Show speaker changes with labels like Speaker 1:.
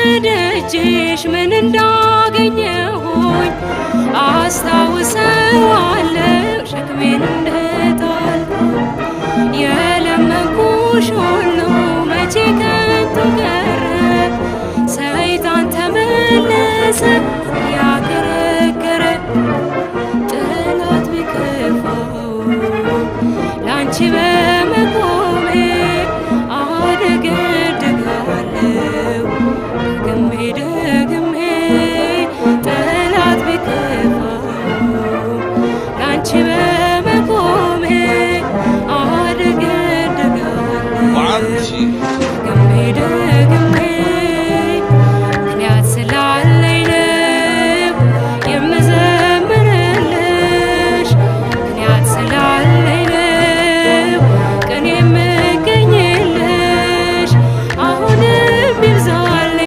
Speaker 1: በደጅሽ ምን እንዳገኘሁኝ አስታውሰዋለሁ ሸክሜን እንደጣልኩ። የለመንኩሽ ሁሉ መቼ ከንቱ ቀረ፣ ሰይጣን ተመለሰ